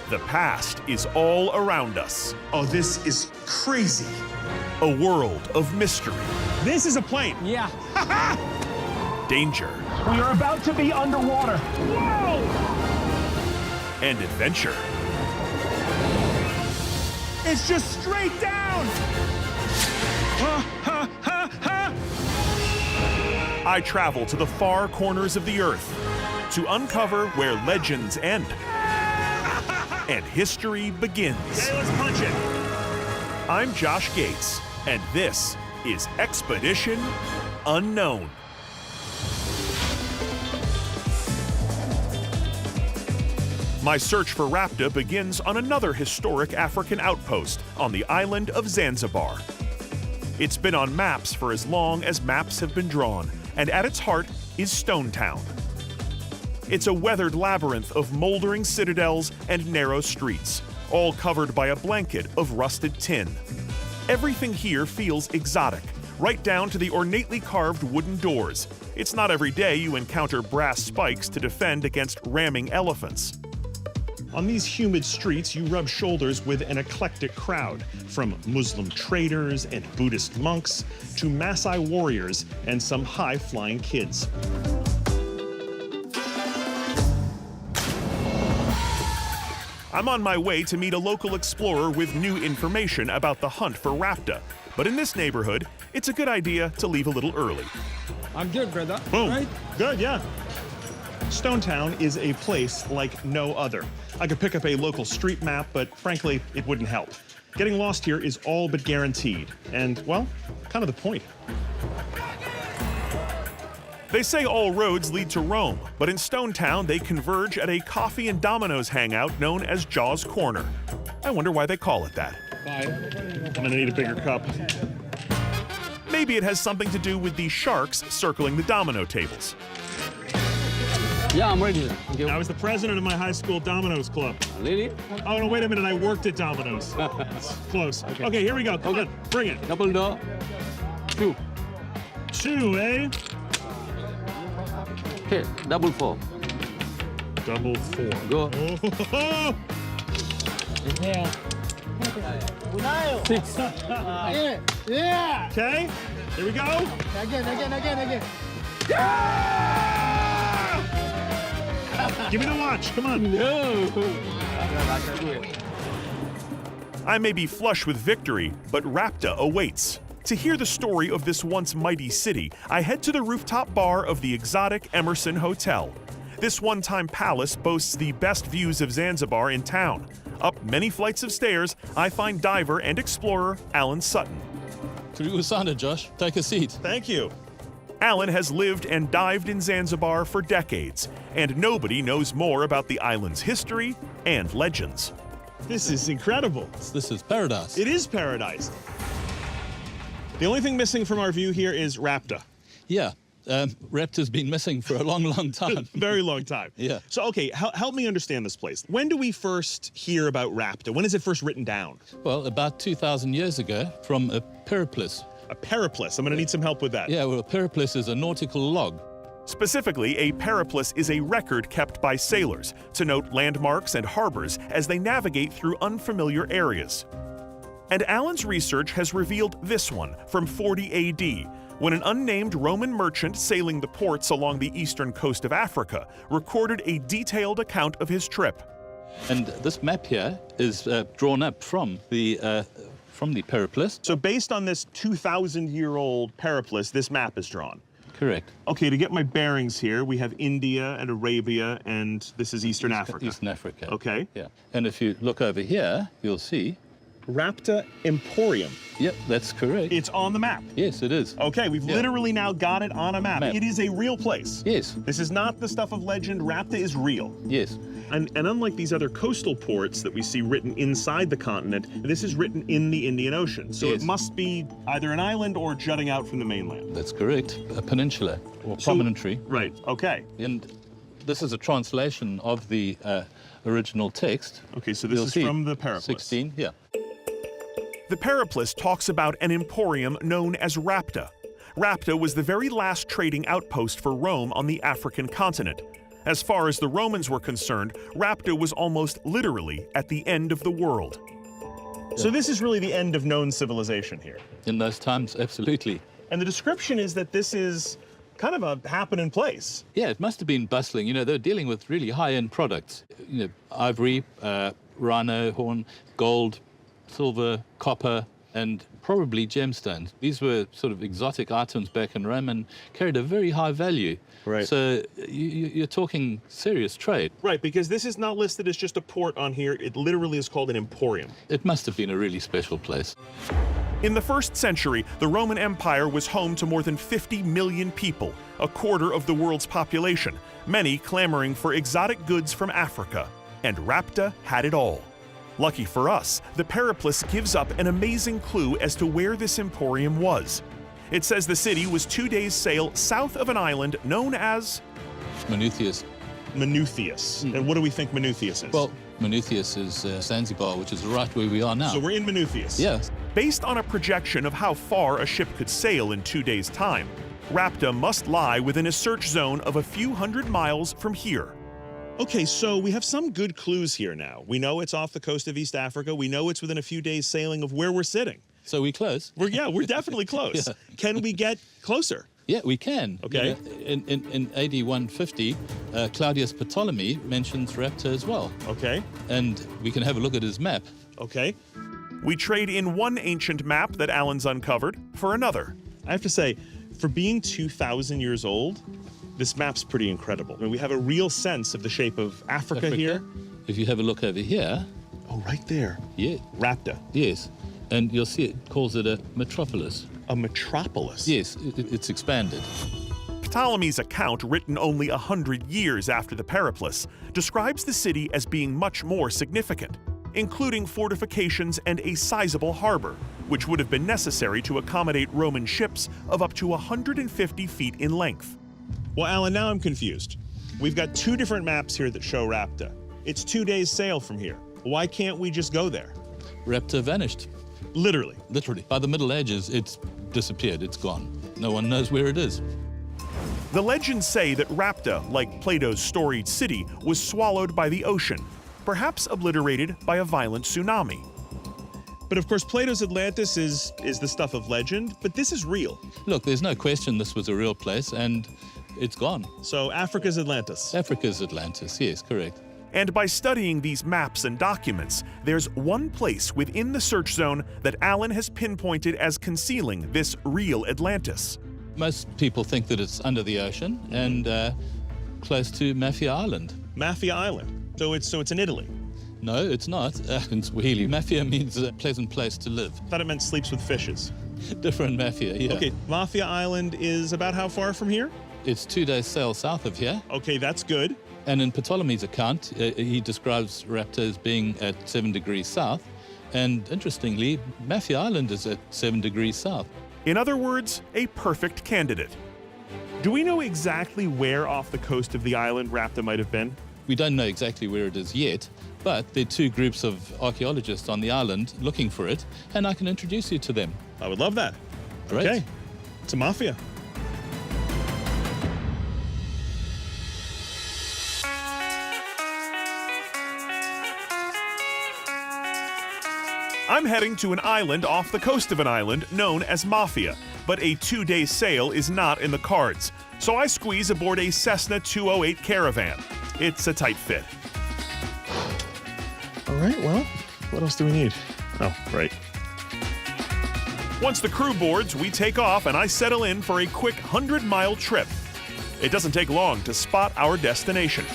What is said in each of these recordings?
The past is all around us. Oh, this is crazy. A world of mystery, This is a plane. Yeah. danger, We are about to be underwater. Whoa! and adventure. It's just straight down. I travel to the far corners of the earth to uncover where legends end and history begins. Okay, let's punch it. I'm Josh Gates, and this is Expedition Unknown. My search for Rhaptos begins on another historic African outpost on the island of Zanzibar. It's been on maps for as long as maps have been drawn, and at its heart is Stone Town. It's a weathered labyrinth of moldering citadels and narrow streets, all covered by a blanket of rusted tin. Everything here feels exotic, right down to the ornately carved wooden doors. It's not every day you encounter brass spikes to defend against ramming elephants. On these humid streets, you rub shoulders with an eclectic crowd, from Muslim traders and Buddhist monks to Maasai warriors and some high-flying kids. I'm on my way to meet a local explorer with new information about the hunt for Rhaptos. But in this neighborhood, it's a good idea to leave a little early. I'm good, brother. Boom. Right? Good, yeah. Stone Town is a place like no other. I could pick up a local street map, but frankly, it wouldn't help. Getting lost here is all but guaranteed. And, well, kind of the point. They say all roads lead to Rome, but in Stone Town they converge at a coffee and dominoes hangout known as Jaws Corner. I wonder why they call it that. I'm gonna need a bigger cup. Maybe it has something to do with the sharks circling the domino tables. Yeah, I'm ready. Okay. I was the president of my high school dominoes club. Really? Oh, no, wait a minute, I worked at Domino's. It's close. Okay, here we go. Come on, bring it. Double door. Two. Two, eh? Okay, double four. Double four. Go. Oh, Six. Yeah! okay, here we go. Again. Give me the watch, come on. No. I may be flush with victory, but Rhaptos awaits. To hear the story of this once mighty city, I head to the rooftop bar of the exotic Emerson Hotel. This one-time palace boasts the best views of Zanzibar in town. Up many flights of stairs, I find diver and explorer Alan Sutton. Usana, Josh. Take a seat. Thank you. Alan has lived and dived in Zanzibar for decades, and nobody knows more about the island's history and legends. This is incredible. This is paradise. It is paradise. The only thing missing from our view here is Rhaptos. Yeah. Rhaptos been missing for a long, long time. Very long time. Yeah. So, okay, help me understand this place. When do we first hear about Rhaptos? When is it first written down? Well, about 2,000 years ago, from a periplus. A periplus. I'm going to need some help with that. Yeah, well, a periplus is a nautical log. Specifically, a periplus is a record kept by sailors to note landmarks and harbors as they navigate through unfamiliar areas. And Alan's research has revealed this one from 40 AD, when an unnamed Roman merchant sailing the ports along the eastern coast of Africa recorded a detailed account of his trip. And this map here is drawn up from the periplus. So based on this 2,000-year-old periplus, this map is drawn. Correct. Okay, to get my bearings here, we have India and Arabia, and this is Eastern Africa. Eastern Africa. Okay. Yeah. And if you look over here, you'll see. Rhaptos Emporium. Yep, that's correct. It's on the map. Yes, it is. Okay, we've literally now got it on a map. It is a real place. Yes. This is not the stuff of legend. Rhaptos is real. Yes. And unlike these other coastal ports that we see written inside the continent, this is written in the Indian Ocean. So Yes. it must be either an island or jutting out from the mainland. That's correct. A peninsula or promontory. Right, okay. And this is a translation of the original text. Okay, so this You'll is see. from the periplus. 16, yeah. The periplus talks about an emporium known as Rhaptos. Rhaptos was the very last trading outpost for Rome on the African continent. As far as the Romans were concerned, Rhapta was almost literally at the end of the world. So this is really the end of known civilization here. In those times, absolutely. And the description is that this is kind of a happening place. Yeah, it must have been bustling. You know, they're dealing with really high-end products. You know, ivory, rhino horn, gold, silver, copper, and probably gemstones. These were sort of exotic items back in Rome and carried a very high value. Right. So you're talking serious trade. Right, because this is not listed as just a port on here. It literally is called an emporium. It must have been a really special place. In the 1st century, the Roman Empire was home to more than 50 million people, a quarter of the world's population, many clamoring for exotic goods from Africa. And Rhapta had it all. Lucky for us, the periplus gives up an amazing clue as to where this emporium was. It says the city was 2 days' sail south of an island known as Minuthius. Minuthius. And what do we think Minuthius is? Well, Minuthius is Zanzibar, which is right where we are now. So we're in Minuthius. Yes. based on a projection of how far a ship could sail in 2 days' time. Rhapta must lie within a search zone of a few hundred miles from here. Okay, so we have some good clues here now. We know it's off the coast of East Africa. We know it's within a few days' sailing of where we're sitting. So we close? We're definitely close. Yeah. Can we get closer? Yeah, we can. Okay. You know, in AD 150, Claudius Ptolemy mentions Rhapta as well. Okay. And we can have a look at his map. Okay. We trade in one ancient map that Alan's uncovered for another. I have to say, for being 2,000 years old, this map's pretty incredible. I mean, we have a real sense of the shape of Africa here. If you have a look over here. Oh, right there. Yeah. Rhapta. Yes. And you'll see it calls it a metropolis. A metropolis? Yes, it's expanded. Ptolemy's account, written only 100 years after the periplus, describes the city as being much more significant, including fortifications and a sizable harbor, which would have been necessary to accommodate Roman ships of up to 150 feet in length. Well, Alan, now I'm confused. We've got two different maps here that show Rhapta. It's 2 days' sail from here. Why can't we just go there? Rhapta vanished. Literally. Literally. By the Middle Ages, it's disappeared. It's gone. No one knows where it is. The legends say that Rhapta, like Plato's storied city, was swallowed by the ocean, perhaps obliterated by a violent tsunami. But of course, Plato's Atlantis is the stuff of legend, but this is real. Look, there's no question this was a real place, and it's gone. So Africa's Atlantis. Africa's Atlantis, yes, correct. And by studying these maps and documents, there's one place within the search zone that Alan has pinpointed as concealing this real Atlantis. Most people think that it's under the ocean and close to Mafia Island. Mafia Island. So it's in Italy. No, it's not. In Swahili, Mafia means a pleasant place to live. Thought it meant sleeps with fishes. Different Mafia, yeah. Okay, Mafia Island is about how far from here? It's 2 days sail south of here. Okay, that's good. And in Ptolemy's account, he describes Rhapta as being at 7 degrees south. And interestingly, Mafia Island is at 7 degrees south. In other words, a perfect candidate. Do we know exactly where off the coast of the island Rhapta might have been? We don't know exactly where it is yet, but there are 2 groups of archaeologists on the island looking for it, and I can introduce you to them. I would love that. Great. Okay, to Mafia. I'm heading to an island off the coast of an island known as Mafia, but a 2-day sail is not in the cards. So I squeeze aboard a Cessna 208 Caravan. It's a tight fit. All right, well, what else do we need? Oh, right. Once the crew boards, we take off and I settle in for a quick 100-mile trip. It doesn't take long to spot our destination.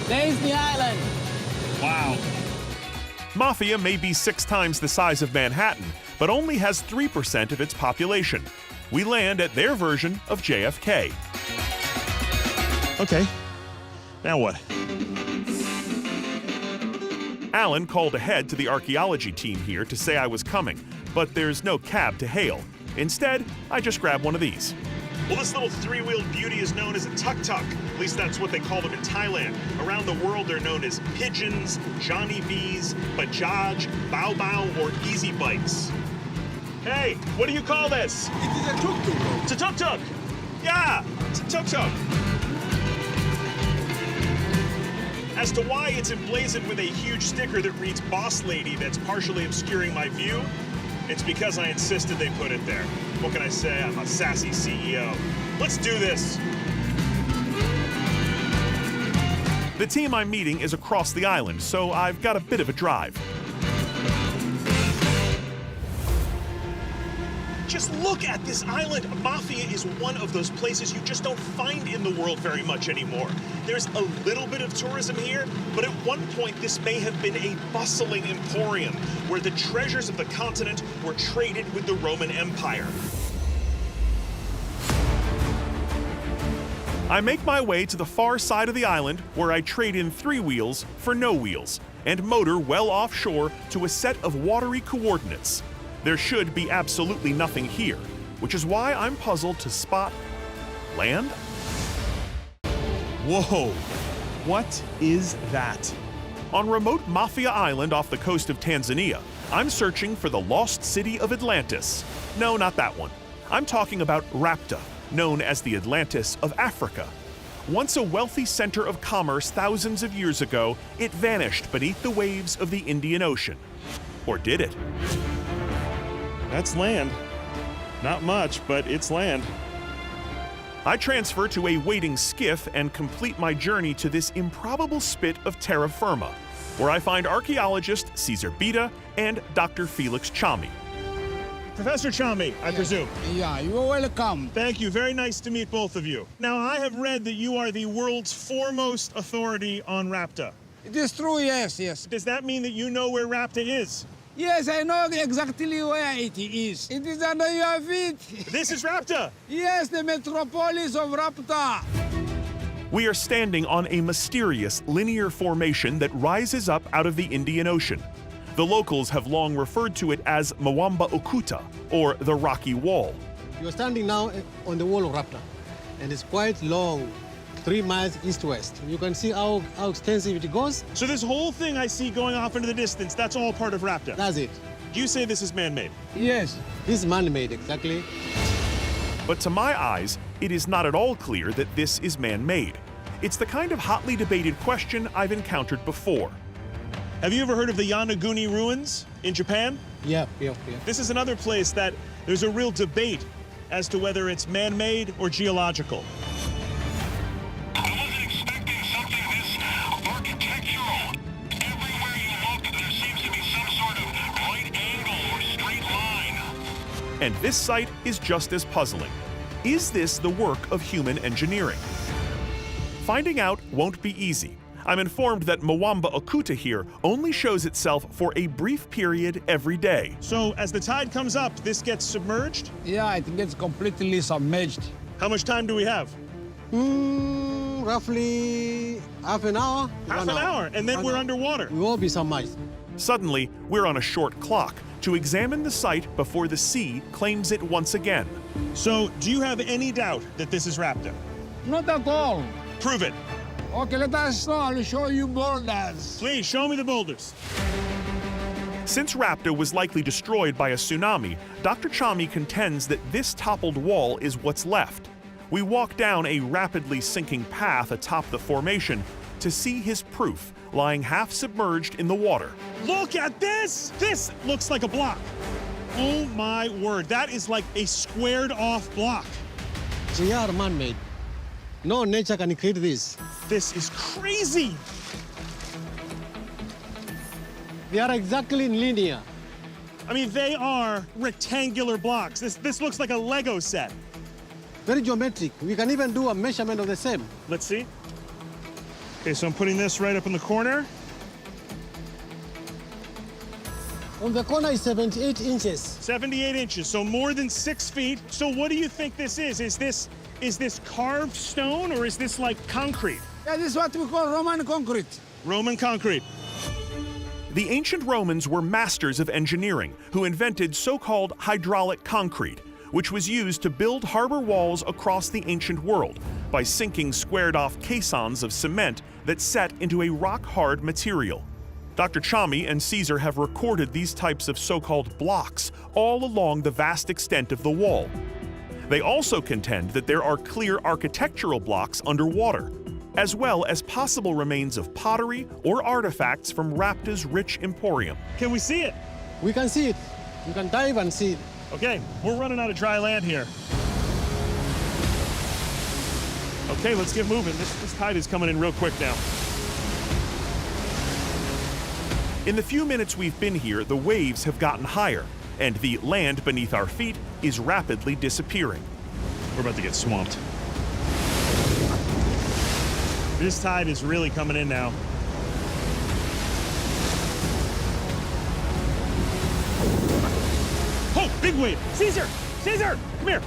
There's the island. Wow. Mafia may be 6 times the size of Manhattan, but only has 3% of its population. We land at their version of JFK. Okay, now what? Alan called ahead to the archaeology team here to say I was coming, but there's no cab to hail. Instead, I just grab one of these. Well, this little 3-wheeled beauty is known as a tuk-tuk. At least that's what they call them in Thailand. Around the world, they're known as pigeons, Johnny B's, Bajaj, Bao Bao, or easy bikes. Hey, what do you call this? It is a tuk-tuk. It's a tuk-tuk. Yeah, it's a tuk-tuk. As to why it's emblazoned with a huge sticker that reads Boss Lady that's partially obscuring my view, it's because I insisted they put it there. What can I say? I'm a sassy CEO. Let's do this. The team I'm meeting is across the island, so I've got a bit of a drive. Just look at this island. Mafia is one of those places you just don't find in the world very much anymore. There's a little bit of tourism here, but at one point this may have been a bustling emporium where the treasures of the continent were traded with the Roman Empire. I make my way to the far side of the island where I trade in 3 wheels for no wheels and motor well offshore to a set of watery coordinates. There should be absolutely nothing here, which is why I'm puzzled to spot land. Whoa, what is that? On remote Mafia Island off the coast of Tanzania, I'm searching for the lost city of Atlantis. No, not that one. I'm talking about Rhaptos, known as the Atlantis of Africa. Once a wealthy center of commerce thousands of years ago, it vanished beneath the waves of the Indian Ocean. Or did it? That's land. Not much, but it's land. I transfer to a waiting skiff and complete my journey to this improbable spit of terra firma, where I find archaeologist Cesar Bita and Dr. Felix Chami. Professor Chami, I presume. Yeah, you're welcome. Thank you. Very nice to meet both of you. Now, I have read that you are the world's foremost authority on Rhaptos. It is true, yes. Does that mean that you know where Rhaptos is? Yes, I know exactly where it is. It is under your feet. This is Rhaptos! Yes, the metropolis of Rhaptos. We are standing on a mysterious linear formation that rises up out of the Indian Ocean. The locals have long referred to it as Mwamba Ukuta, or the Rocky Wall. You're standing now on the wall of Rhaptos, and it's quite long, 3 miles east-west. You can see how extensive it goes. So this whole thing I see going off into the distance, that's all part of Rhaptos? That's it. You say this is man-made? Yes. This is man-made, exactly. But to my eyes, it is not at all clear that this is man-made. It's the kind of hotly debated question I've encountered before. Have you ever heard of the Yanaguni ruins in Japan? Yeah. This is another place that there's a real debate as to whether it's man-made or geological. I wasn't expecting something this architectural. Everywhere you look, there seems to be some sort of right angle or straight line. And this site is just as puzzling. Is this the work of human engineering? Finding out won't be easy. I'm informed that Mwamba Ukuta here only shows itself for a brief period every day. So as the tide comes up, this gets submerged? Yeah, it gets completely submerged. How much time do we have? Roughly half an hour. Half an hour, and then we're underwater. We will be submerged. Suddenly, we're on a short clock to examine the site before the sea claims it once again. So do you have any doubt that this is Rhaptos? Not at all. Prove it. Okay, let us all show you boulders. Please, show me the boulders. Since Rhaptos was likely destroyed by a tsunami, Dr. Chami contends that this toppled wall is what's left. We walk down a rapidly sinking path atop the formation to see his proof, lying half submerged in the water. Look at this! This looks like a block. Oh my word, that is like a squared off block. They are man-made. No nature can create this. This is crazy. They are exactly linear. I mean, they are rectangular blocks. This looks like a Lego set. Very geometric. We can even do a measurement of the same. Let's see. Okay, so I'm putting this right up in the corner. On the corner is 78 inches. 78 inches, so more than 6 feet. So what do you think this is? Is this carved stone or is this like concrete? Yeah, this is what we call Roman concrete. Roman concrete. The ancient Romans were masters of engineering who invented so-called hydraulic concrete, which was used to build harbor walls across the ancient world by sinking squared-off caissons of cement that set into a rock-hard material. Dr. Chami and Caesar have recorded these types of so-called blocks all along the vast extent of the wall. They also contend that there are clear architectural blocks underwater. as well as possible remains of pottery or artifacts from Rhapto's rich emporium. Can we see it? We can see it. You can dive and see it. Okay, we're running out of dry land here. Okay, let's get moving. This tide is coming in real quick now. In the few minutes we've been here, the waves have gotten higher, and the land beneath our feet is rapidly disappearing. We're about to get swamped. This tide is really coming in now. Oh, big wave! Caesar! Caesar! Come here!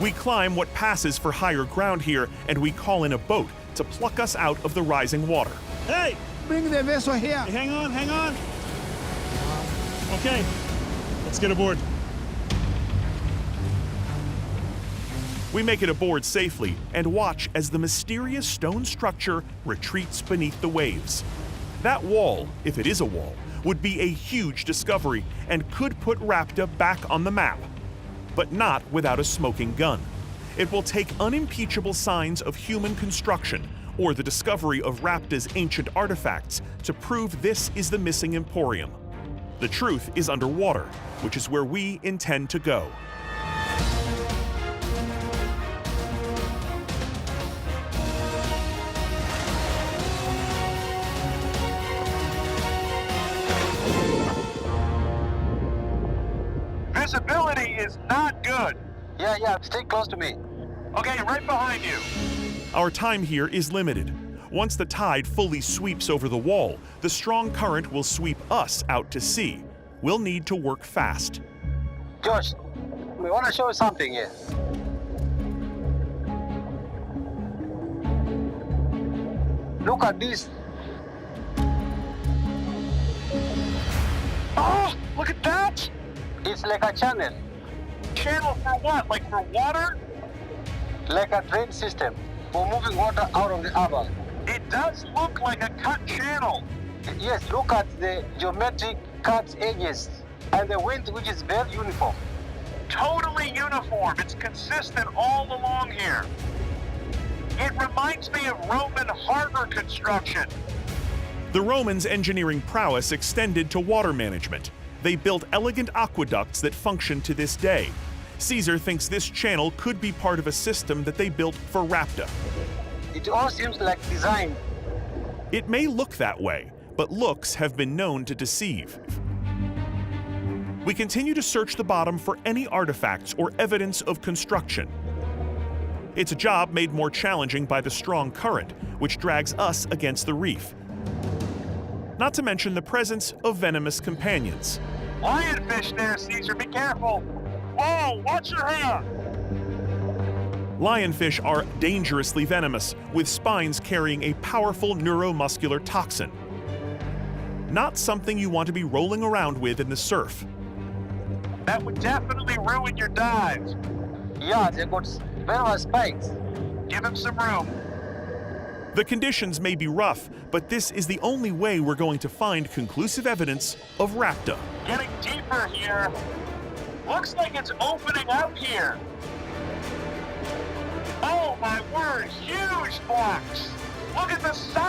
We climb what passes for higher ground here, and we call in a boat to pluck us out of the rising water. Hey! Bring the vessel here. Hey, hang on, hang on! Okay, let's get aboard. We make it aboard safely and watch as the mysterious stone structure retreats beneath the waves. That wall, if it is a wall, would be a huge discovery and could put Rhapto back on the map. But not without a smoking gun. It will take unimpeachable signs of human construction or the discovery of Rhapto's ancient artifacts to prove this is the missing emporium. The truth is underwater, which is where we intend to go. Visibility is not good. Yeah, stay close to me. Okay, right behind you. Our time here is limited. Once the tide fully sweeps over the wall, the strong current will sweep us out to sea. We'll need to work fast. Josh, we want to show you something here. Look at this. Oh, look at that! It's like a channel, Channel for what? Like for water? like a drain system for moving water out of the harbor. It does look like a cut channel. Yes, look at the geometric cut edges and the wind, which is very uniform. Totally uniform. It's consistent all along here. It reminds me of Roman harbor construction. The Romans' engineering prowess extended to water management. They built elegant aqueducts that function to this day. Caesar thinks this channel could be part of a system that they built for Rhapto. It all seems like design. It may look that way, but looks have been known to deceive. We continue to search the bottom for any artifacts or evidence of construction. It's a job made more challenging by the strong current, which drags us against the reef. Not to mention the presence of venomous companions. Lionfish there, Caesar. Be careful. Whoa, watch your hand. Lionfish are dangerously venomous, with spines carrying a powerful neuromuscular toxin. Not something you want to be rolling around with in the surf. That would definitely ruin your dive. Yeah, they got venomous spikes. Give him some room. The conditions may be rough, but this is the only way we're going to find conclusive evidence of Rhapto. Getting deeper here. Looks like it's opening up here. Oh my word, huge blocks. Look at the size